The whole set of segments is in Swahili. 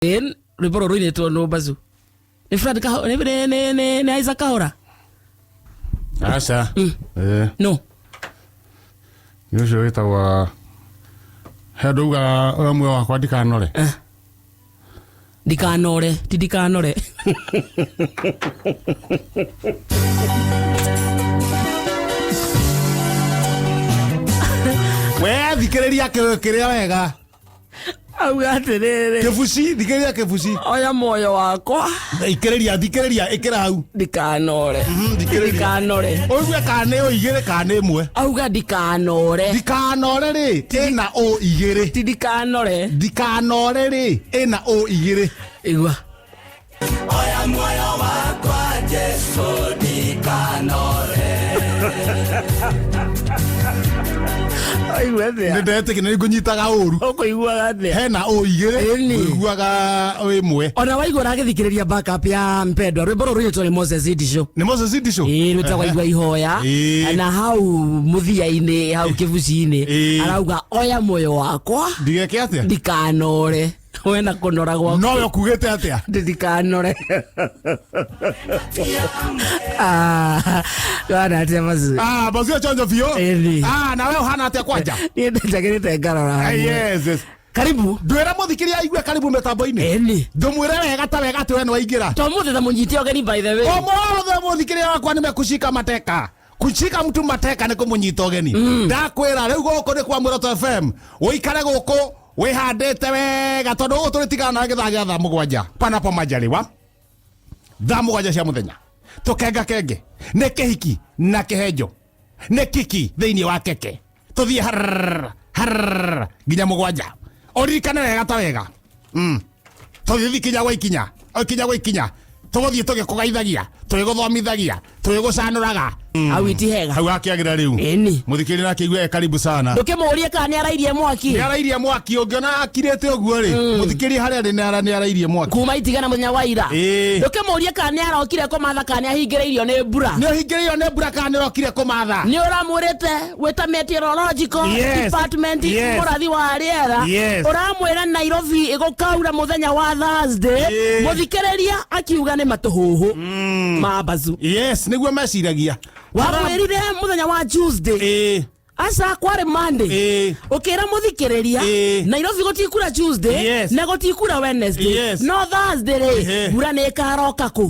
Rwimbo rũrũ inĩtwo no Mbazu. Nĩ Fred Kahora, nĩ Isaac Kahora. Aca. No. Nĩ ũcio wĩtagwa Ndauga ũmwe wakwa ndikanore. Ndikanore, ti ndikanore. We thikĩrĩria kĩrĩa wega. Auga atĩrĩrĩ. Kĩbuci, thikĩrĩria kĩbuci. Oya moyo wakwa. Thikĩrĩria ĩkĩra hau. Ndikanore. Ndikanore. Ũigua kana nĩ ũigĩrĩ kana nĩ ĩmwe. Auga ndikanore. Ndikanore rĩ, ĩna o igĩrĩ. Ti ndikanore. Ndikanore rĩ, ĩna o igĩrĩ. Igua. Oya moyo wakwa Jesu ndikanore. Nĩndetĩkĩ nĩ ngũnyitaga ũru. Ũkũiguaga atĩa? Hena o igĩrĩ. Ũiguaga ĩmwe. Ona waigua ũragĩthikĩrĩria backup ya Mpendwa. Rwĩmbo rũrũ rwĩtwo nĩ Moses Idi Show. Nĩ Moses Idi Show? Rwĩtagwo Igua Ihoya. Na hau mũthia-inĩ, hau kĩbuci-inĩ, arauga oya moyo wakwa. Ndigeke atĩa? Ndikanore. Wena kũnora gwaku. Nowe ũkugĩte atĩa? Ndikanore. Wana atĩa Mbazu? Mbazu achonjo biũ? Nawe ũhana atĩa kwanja? Niĩ ndĩnjagĩrĩte ngarora. Yes. Karibu. Ndwĩra mũthikĩria aigue karibu mĩtambo-inĩ. Ndũmwĩre wega ta wega atĩ we nĩ waingĩra. Tũmũthĩ ta mũnyite ũgeni by the way. Ũmũthĩ mũthikĩria wakwa nĩmekushika mateka. Kushika mtu mateka nĩ kũmũnyita ũgeni. Ndakwĩra rĩu gũkũ nĩ kwa Mwĩroto FM. Ũikare gũkũ wihandite wega tondu gugu turitigana na githaa gia thaa mugwanja panapo majaliwa thaa mugwanja cia muthenya tukenga kenge ne kihiki na kihenjo ne kiki thiini wa keke tuthie har ginya mugwanja oririkane wega ta wega tuthie kinya gwa ikinya tuguthie tugikugaithagia twiguthomithagia twigucanuraga awiti hega hau akiagira riu muthikiri nake igwe karibu sana ndukimurie kana ni arairie mwaki ungiona akirete uguo ri muthikiri haria ni arairie mwaki kuma itigana muthenya wa ira ndukimurie kana ni arokire kumatha kana ahingireirio ni mbura kana ni arokire kumatha ni uramwirite wita meteorological department murathi wa riera uramwira Nairobi igukaura muthenya wa Thursday muthikiriria akiuga ni matuhuhu Mbazu niguo meciragia wamwirire muthenya wa Tuesday asa kware Monday ukira muthikiriria Nairobi gotikura Tuesday na gotikura Wednesday no Thursday bura ne karoka ku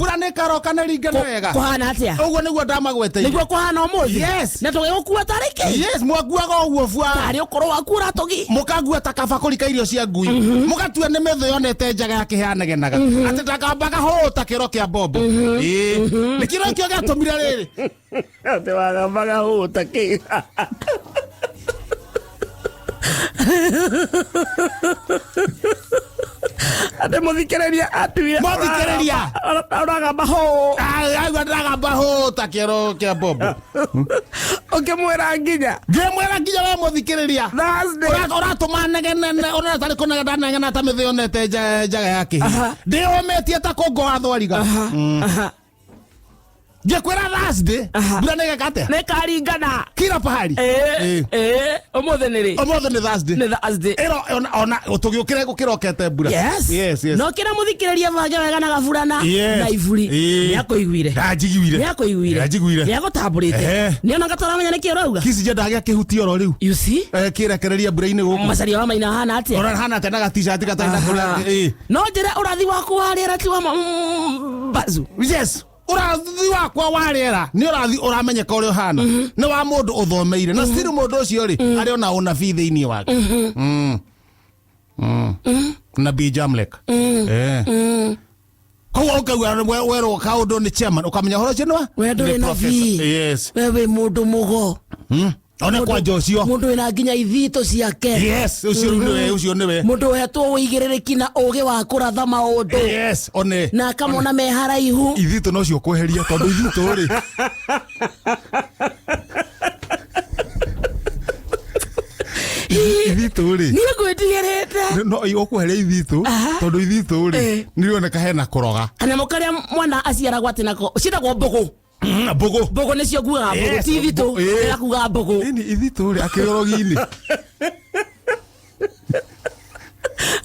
na ringana wega kuhana atia uguo niguo ndamagwete niguo kuhana umuthi na tugigukua tariki mwaguaga uguo bua tari ukoro wakura togi mukagua takabakuri ka irio cia ngui mugatua ni metho yonete njaga ya kiheanagenaga ati takambaga hota kiro kia bobo ni kiro kio gatumire riri ati wagambaga hota ki ate muthikiriria atuire uragamba ho takero kia bobo ukimwira nginya we muthikiriria uratuma negene uratari kunegena negena ta mithe yonete njaga yake ndiometie ta kongo athwariga Jekwera Thursday bura negekate ne karingana kila pahali umuthi ni Thursday ona utugiukire gukirokete bura yes no kira muthikiriria vange wega na gaburana na ivuri niakuiguire niagutamburite niona ngataramenya niki urauga kisi je ndagia kihuti oro riu you see kirekereria bura-ini guku macaria wa maina hana atia ora hana tena ga t-shirt gataina no njira urathi waku wariera ti wa Mbazu urathi wakwa warĩera nĩ ũrathi ũramenyeka ũrĩa ũhana nĩ wa mũndũ ũthomeire na still mũndũ ũcio rĩ arĩ ona ũnabii thĩinĩ wake Nabii Jamlek koguo ũkaigua werwo kaũndũ nĩ chairman ũkamenya ũhoro ũcio nĩ we ndũrĩ nabii we wĩ mũndũ mũgo ona kwa Joshua mundu wina nginya ithito ciake ucio niwe mundu wetwo uigirĩrĩki na ũgĩ wa kũratha maũndũ one na akamona me haraihu ithito no cio kweheria tondu ithito ri ithito ri ni ngwitigirite no ukweheria ithito tondu ithito ri nirioneka hena kuroga anyamũ karĩa mwana aciaragwo atĩ nako ciĩtagwo mbũgũ Bogo nĩ cio kugaga mbũgũ ti ithito ya kugaga mbũgũ ni ithito ri akĩrorogi-inĩ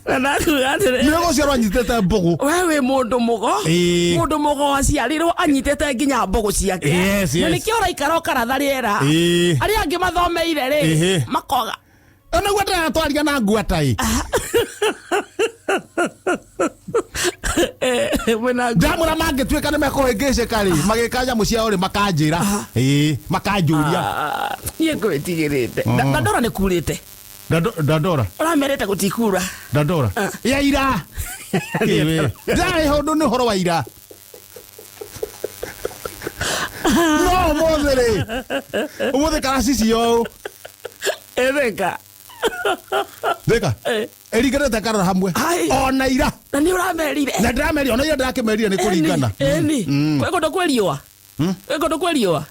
Nego cia rwanyitete mbogo. Wewe mundu mugo aciarirwo anyitete nginya mbogo ciake. Na nikio raikara karatha riera. Ari angi mathomeire ri makoga. Ona gwata twaria na ngwatai. Ndamura mangĩtuĩka nĩ mekũhĩngĩce kari magĩkanja mũciao rĩ makanjĩra makanjũria niĩ ngwĩtigĩrĩte Dandora nĩ kurĩte Dandora ũramerete gũtikura Dandora ya ira ndai ho nĩ horo wa ira no mũthĩ karacisi yo Deka. Erigerete karora hamwe. Ona ira. Na ni uramerire. Na ndamerire ona ira ndakemerire ni kuringana. Kweko ndokweriwa. Kweko ndokweriwa.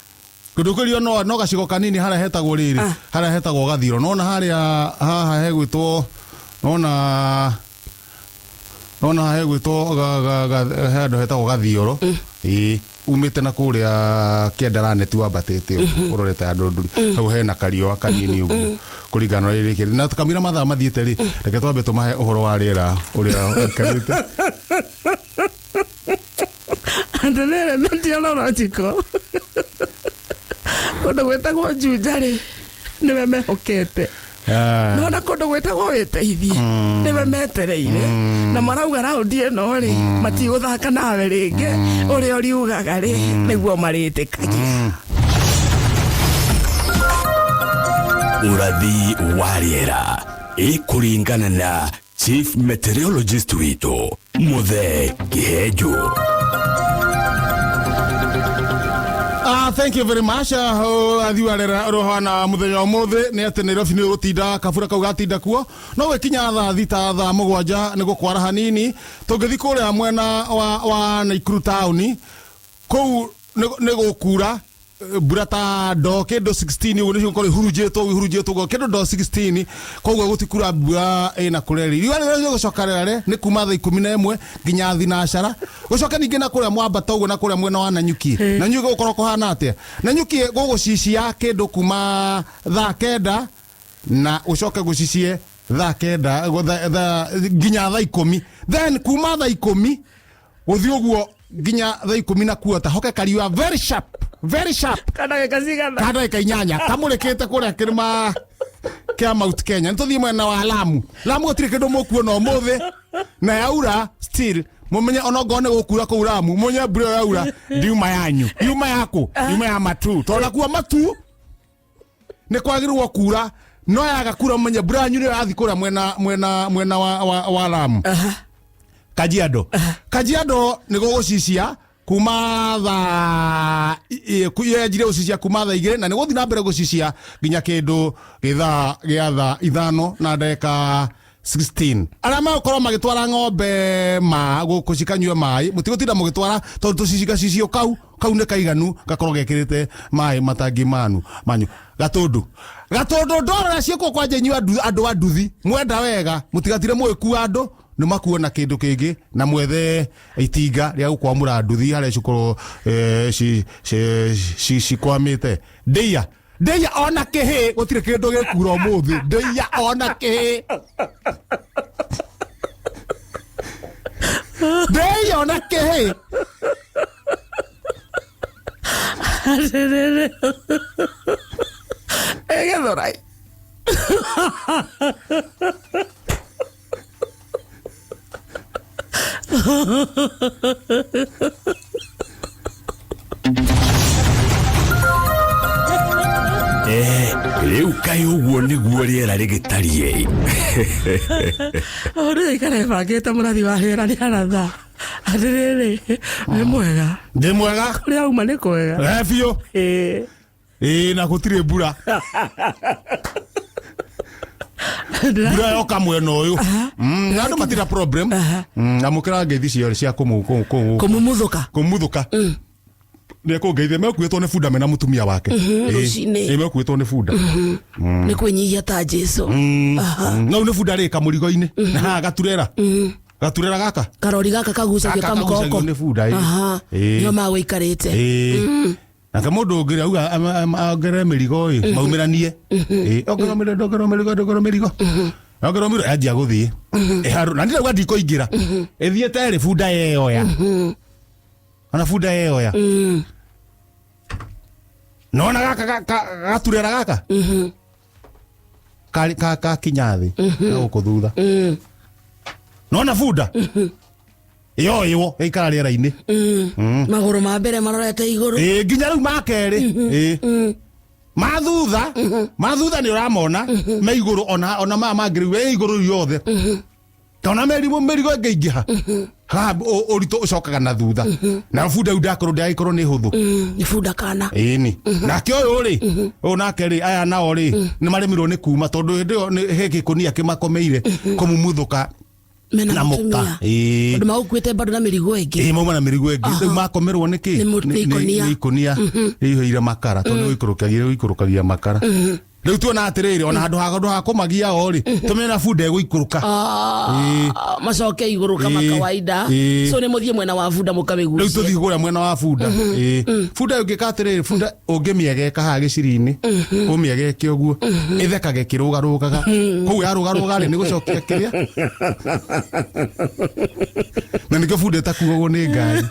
Kudukurio no gacigo kanini hara hetagwo riri. Hara hetagwo gathiro. Nona haria haha hegwitwo nona hegwitwo handu hetagwo gathioro. Umite na kuria kiendera neti wambatete urorete andu nduri hau hena kario kanini ugu kuringana riri kiri na tukamira mathaa mathiete ri reke twambe tumahe uhoro wa riera uria karite andele meteorological kondo gwetagwo Juja ri niwe mehokete nona kondo gwetagwo Wĩteithie niwe metereire na marauga raundi ĩno ri matigũthaka nawe rĩngĩ ũrĩa ũriugaga ri nĩguo marĩtĩkagia urathi wa rĩera ĩkũringana na Chief Meteorologist witũ Mũthee Kĩhenjo. Thank you very much. Athiwarera rohana muthenya umuthi ni ati Nairobi ni gutinda kabura kau gatinda kuo no wekinya thaa mugwanja ni gukwara hanini tungithi kuria mwena wa Naikuru town kou ni gukura burata do kendo 16 ugu ni kuri hurujitwo go kendo do 16 koguo gutikura bua ina kureri riwa ni gucokarere ni kuma thaa 11 nginya thinacara gucoka ningi na kuria mwambata ugu na kuria mwena wa Nanyuki Nanyuki gukorwo kuhana atia Nanyuki gugucicia kendo kuma thaa 9 na ucoke gucicie thaa 9 nginya thaa 10 then kuma thaa 10 guthi uguo nginya thaa 10 na kuota hoke kariwa very sharp kada kazigana kada kainyanya kamurekete kuria kirima kia Mount Kenya ntuthi mwena wa Lamu gutire kindu mukuona umuthi na yaura still mumenye onogone gukura ku Lamu munye bure yaura ndiuma yanyu yuma yako yuma ya matu tonda kuwa matu ne kwagirwo kura no yaga kura mumenye bure yanyu ni athi kuria mwena wa Lamu Kajiado ni gugucisia kuma thaa kuyejire ucisia kuma thaa 2 na ni guthi na mbere gucisia nginya kindu githaa gia thaa 5 na ndeka 16 arama ukorwo magitwara ng'ombe gucikanywe mai mutigotinda mugitwara tondu tucicicio kau ne kaiganu gakorwo gekirite mai matangi manyu gatundu ndorora cieko kwanje nyu andu anduthi mwenda wega mutigatire mwikuwa andu ni makuona kindu kingi na mwethe itinga ria gukwamura nduthi haria cikoro kwamite ndeia ona kihi gutire kindu gikura umuthi ndeia ona kihi ndeia ona kihi Egedorai Riu kai uguo niguo riera rigitarie ore ikare bageta murathi wa riera ni aratha adirere ni mwega ndi mwega uri auma ni kwega biu na gutire mbura mbura yoka mwena uyu andu matira problem amukira ngeithi cio cia kumuthuka ne ko ngeithia mekuitwo ni bunda mena mutumia wake mekuitwo ni bunda ni kwenyihia ta Jesu no ni bunda rika murigo-ini na gaturera gaka karori gaka kagucagia kamukoko ni bunda yo magwikarite na kamundu ngira auga agere mirigo maumiranie ogero mirigo Ngoro miro ajia guthie. Haru na ndira gwadi ko igira. Ethiete ri bunda yeyoya. Ana bunda yeyoya. Nona gaka gaturera gaka. Ka kinyathi. Guku thutha. Nona bunda. Yo ikara riera-ini. Maguru ma mbere marorete iguru. Nginya riu makeri. Mathutha ni uramona me iguru ona mangiriwe iguru yothe. Kana merigo ngeingĩha. Ha ũritũ ũcokaga na thutha. Na bunda ndakoro ndagĩkorwo nĩ hũthũ. Nĩ bunda kana. Ĩni. Nake ũyũ rĩ, ũyũ nake rĩ aya nao rĩ nĩ maremirwo nĩ kuma tondũ hĩndĩ ĩyo he gĩkũnia kĩmakomeire kũmumuthũka na muka. Ndu magukwite bado na mirigo ĩngĩ. Mauma na mirigo ĩngĩ. Rĩu makomerwo nĩkĩ? Nĩ ikonia ĩihũire makara tondũ ũikũrũkagia makara. Rĩu tuona atĩrĩrĩ ona handũ ha kũmagia o rĩ tũmena bunda ĩgũikũrũka. Macoke igũrũ kama kawaida. So nĩ mũthiĩ mwena wa bunda mũkamĩgucia. Rĩu tũthiĩ kũrĩa mwena wa bunda. Bunda ũngĩka atĩrĩrĩ bunda ũngĩmĩegeka haha gĩciri-inĩ ũmĩegeke ũguo ĩthekage kĩrũgarũgaga. Kũu yarũgarũga rĩ nĩ gũcokia kĩrĩa. Na nĩkĩo bunda ĩtakuagwo nĩ ngari.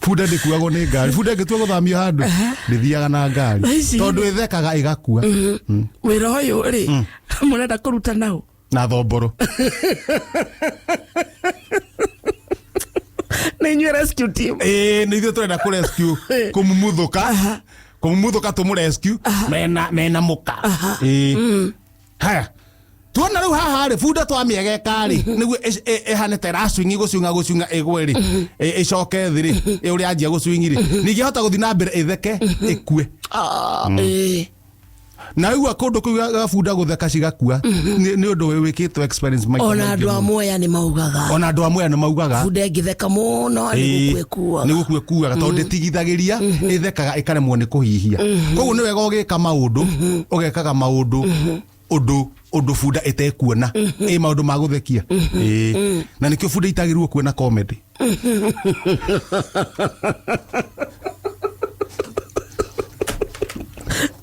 Bunda ndĩkuagwo nĩ ngari. Bunda ĩngĩtua gũthamio handũ ndĩthiaga na ngari tondũ ĩthekaga ĩgakua. Wĩra ũyũ rĩ mũrenda kũruta naũ na thomboro. Nĩ inyuĩ rescue team. Nĩ ithuĩ tũrenda kũrescue kũmumuthũka tũmũrescue mena mũka. Haya tuona rĩu haha rĩ bunda twamĩegeka rĩ nĩguo ĩhane ta ĩracwingi gũcunga ĩgwe rĩ ĩcoke thĩ rĩ ũrĩa anjia gũcwingi rĩ ningĩ hota gũthiĩ na mbere ĩtheke ĩkue. Na igua kũndũ kũu ga bunda gũtheka cigakua nĩ ũndũ wĩkĩtwo experience maingĩ. Ona andũ a Mwea nĩ maugaga. Bunda ĩngĩtheka mũno nĩ gũkua ĩkuaga tondũ ndĩtigithagĩria ĩthekaga ĩkaremwo nĩ kũhihia. Koguo nĩ wega ũgĩka maũndũ ũgekaga maũndũ ũndũ bunda ĩtekuona maũndũ ma gũthekia. Na nĩkĩo bunda itagĩrĩirwo kuona comedy.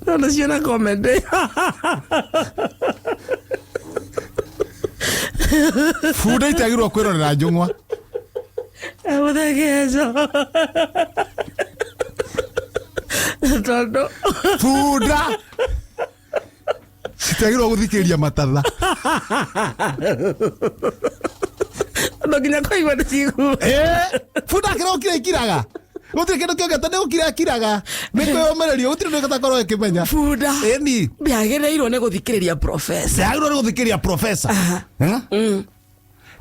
Ona ciona comedy. Bunda itagĩrĩirwo kwĩrorera njũng'wa. Gũthekeco. Tondũ bunda citagĩrĩirwo gũthikĩrĩria matatha. Nginya kũigua nĩcigu. Bunda kĩrokire ikiraga. Gũtirĩ kĩndũ kĩongete nĩ gũkira ikiraga. Nĩ kwĩyomererio gũtirĩ ũndũ ĩtakorwo ĩkĩmenya. Bunda ndĩagĩrĩirwo nĩ gũthikĩrĩria professor. Ndĩagĩrĩirwo nĩ gũthikĩrĩria professor.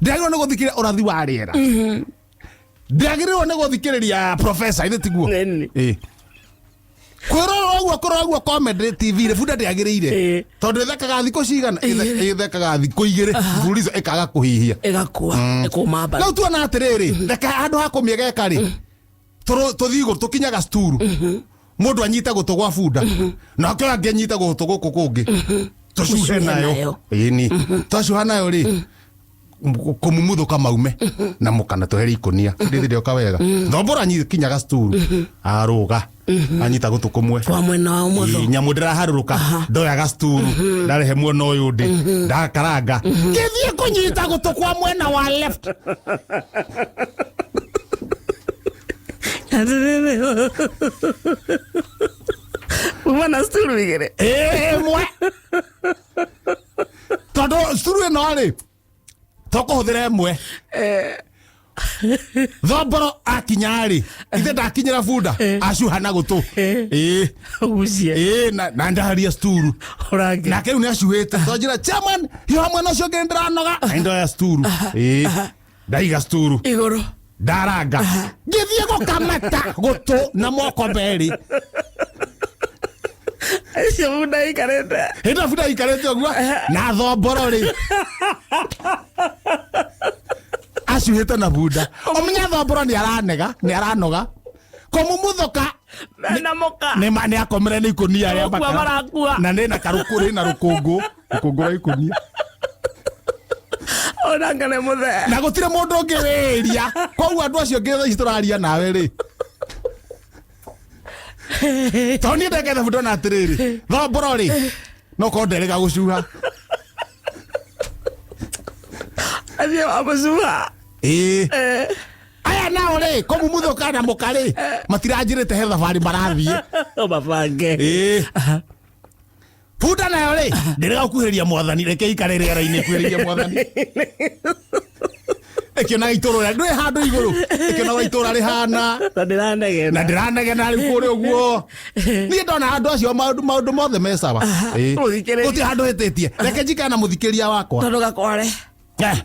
Ndĩagĩrĩirwo nĩ gũthikĩrĩria ũrathi wa rĩera. Ndĩagĩrĩirwo nĩ gũthikĩrĩria professor ithĩ tiguo. Kwĩrorwo ũguo comedy TV rĩ bunda ndĩagĩrĩire tondũ ĩthekaga thikũ cigana ĩthekaga thikũ igĩrĩ mbulizo ĩkaga kũhihia ĩgakua ĩkũma mbara. Rĩu tuona atĩrĩrĩ reke handũ ha kũmĩegeka rĩ tũthiĩ igũrũ tũkinyaga sturu mũndũ anyite gũtũ gwa bunda nake ũngĩ anyite gũtũ gũkũ kũngĩ tũcuhe nayo. Twacuha nayo rĩ kũmumuthũka maume na mũkana twehere ikonia ndĩthĩrĩoka wega. Thombora kinyaga sturu arũga anyita gũtũ kũmwe kwa mwena wa ũmotho. Nyamũ ndĩraharũrũka ndoyaga sturu ndarehe mwena ũyũ ndĩ ndakaranga ngĩthiĩ kũnyita gũtũ kwa mwena wa left. Umana sturu igĩrĩ. Mwe tondũ sturu ĩno rĩ tũkũhũthĩra ĩmwe. Thomboro akinya rĩ ithe ndakinyĩra bunda acuha na gũtũ na ndaharia sturu nake rĩu nĩ acuhĩte tonjĩra chairman hiyo hamwe nacio ngĩ ndĩranoga ndoya sturu ndaiga sturu igũrũ ndaranga ngĩthiĩ gũkamata gũtũ na moko merĩ. Icio bunda ikarĩte. Hĩndĩ bunda ikarĩte ũguo na thomboro rĩ acuhĩte na bunda. Ũmenya thomboro nĩ aranoga kũmumuthũka nĩ akomere nĩ ikonia rĩa makara na nĩ na karũkũrĩ na rũkũngũ rwa ikonia. Onanga nĩ mũthee na gũtirĩ mũndũ ũngĩ wĩria koguo andũ acio ngĩ ici tũraria nawe rĩ tondũ niĩ ndekete bunda na atĩrĩrĩ thomboro rĩ no ko nderega gucuha Adio amucuha aya nao rĩ kũmumuthũka na mũka rĩ matiranjĩrĩte he thabarĩ marathie mabange bunda nayo rĩ ndĩrega gũkuhĩrĩria mwathani reke ikare rĩera-inĩ kuhĩrĩria mwathani ĩkĩonaga itũra rĩa ndũĩ handũ igũrũ ĩkĩonaga itũra rĩhana na ndĩranegena rĩu kũrĩ ũguo niĩ ndona andũ acio maũndũ mothe me sawa gũtirĩ handũ hĩtĩtie reke njikare na mũthikĩria wakwa tondũ gakware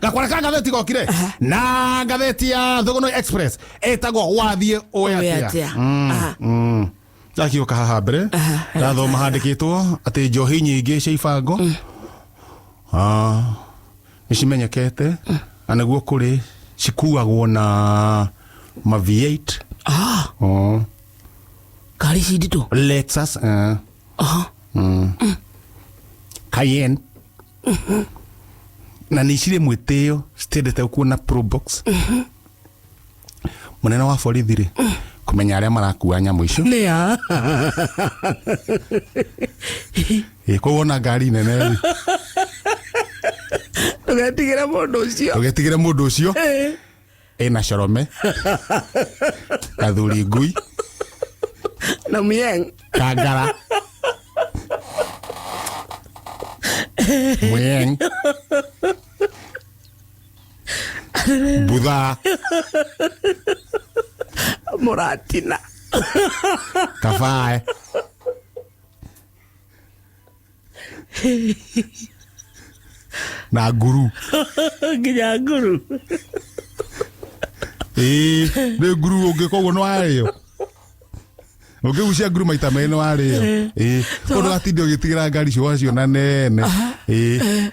gakware ka ngathĩti gokire na ngathĩti ya Thũgũnũ Express ĩtagwo wathiĩ ũwe atĩa ndakiũka haha mbere ndathoma handĩkĩtwo atĩ njohi nyingĩ cia ibango nĩcimenyekete na nĩguo kũrĩ cikuagwo na ma V8 ngari ici nditũ Lexus Cayenne na nĩ cirĩ mwĩtĩo citendete kuona Probox mũnene wa borithi rĩ kumenya arĩa marakua nyamũ icio nĩa koguo na ngari nene rĩ Tugetigĩre mũndũ ũcio ena corome gathuri ngui na Muyeng kangara Muyeng Budha Mũratina Kabae na nguru nginya nguru nĩ nguru ũngĩkorwo nĩ warĩo ũngĩgucia nguru maita merĩ nĩ warĩo tondũ gatinde ũgĩtigĩra ngari cio waciona nene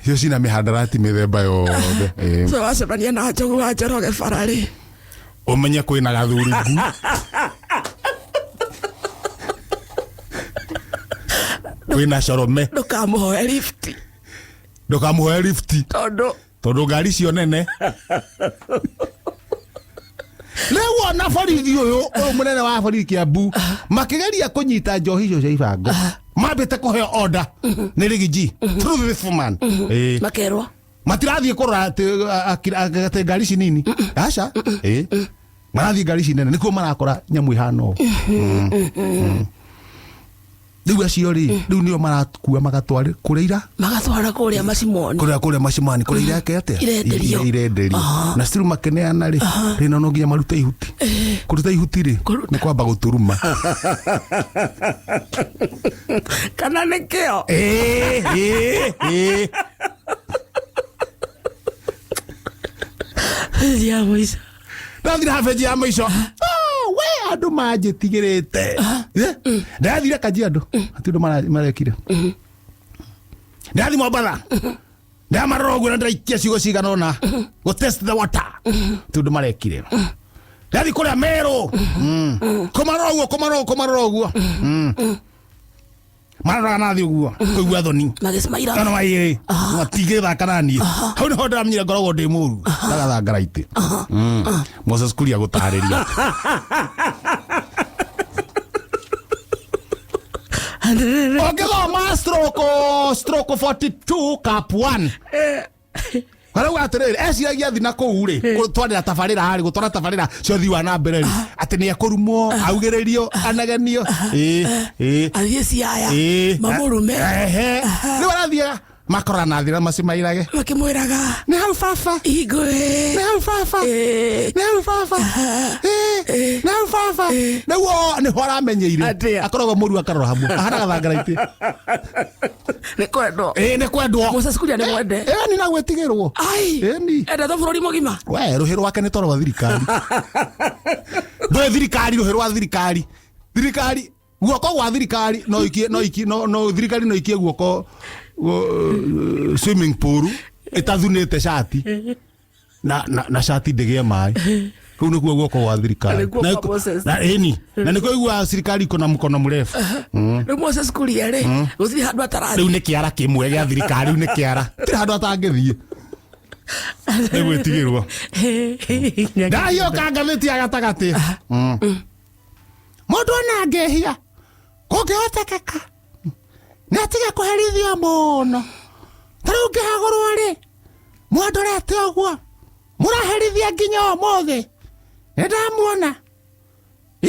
cio cina mĩhandarati mĩthemba yothe wacemania na njogu wa Njoroge bara rĩ ũmenye kwĩna gathuri ngu kwĩna corome ndũkamũhoe lifti ndũkamũhoe lifti tondũ ngari cio nene rĩu ona borithi ũyũ mũnene wa borithi Kiambu makĩgeria kũnyita njohi icio cia ibango mambĩte kũheo order nĩ Rigiji through this man makerwo matirathiĩ kũrora atĩ ngari ici nini aca marathiĩ ngari ici nene nĩkuo marakora nyamũ ihana ũũ rĩu acio rĩ rĩu nĩo marakua magatwara kũrĩa macimoni kũrĩa ireke atĩa irenderio na still makeneana rĩ rĩna no nginya marute ihuti kũruta ihuti rĩ nĩ kwamba gũturuma kana nĩkĩo ya mũico ndathira habeji ya mũico we andũ manjĩtigĩrĩte ndathire Kajiado ati andũ marekire ndathi Mombatha ndamarora ũguo na ndaikia ciugo cigana ũna go test the water ati andũ marekire ndathi kũrĩa Meru kũmarora ũguo marora nathi ũguo kũigua thoni magismaira kana mai matigĩthaka naniĩ hau nĩho ndĩramenyire ngoragwo ndĩ mũru ndagathangara itĩ Moses Kuria gũtarĩria ũngĩthoma stroke 42 cap 1 Harau atĩrĩrĩ eciragia thi na kũu rĩ gũtwarĩra tabarĩra harĩ gũtwara tabarĩra cio thi wa na mbere rĩ atĩ nĩ ekũrumwo augĩrĩrio anegenio athiĩ ciaya mamũrume rĩu arathiĩ makorora na thira macimairage makĩmwĩraga nĩ hau baba ingwe nĩ hau baba nĩguo nĩho aramenyeire akoragwo mũru akarora hamwe ahana gathangara itĩ nĩ kwendwo Moses Kuria nĩ mwende ni na gwĩtigĩrwo endete bũrũri mũgima we rũhĩ rwake nĩ toro wa thirikari ndũĩ thirikari rũhĩ rwa thirikari guoko gwa thirikari no thirikari no ikie guoko swimming pool itathunĩte shati na shati ndĩgĩe maĩ kũu nĩkuo guoko gwa thirikari na nĩkuo igua thirikari iko na mkono mrefu rĩu Moses Kuria rĩ gũtirĩ handũ atarathiĩ rĩu nĩ kĩara kĩmwe gĩa thirikari rĩu nĩ kĩara gũtirĩ handũ atangĩthiĩ nĩ gwĩtigĩrwo ndahioka ngathĩti ya gatagatĩ mũndũ ona angĩhia kũngĩhotekeka Natige kuherithia muno. Taru ngihagurwo ri. Mwandorete oguo. Muraherithia nginya umuthi. Ndamuona.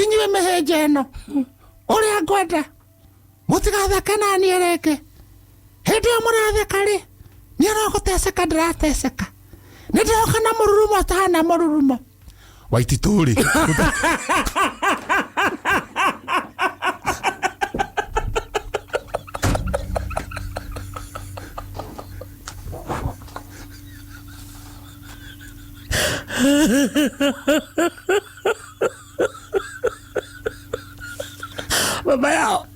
Inyuĩ mĩhĩnja ĩno. Ũrĩa ngwenda. Mũtigatheke na niĩ rĩngĩ. Hĩndĩ ĩyo mũratheka rĩ. Niĩ no gũteceka ndĩrateceka. Nĩndĩroka na mũrurumo ũtahana mũrurumo. Waititũ rĩ. Baba yao.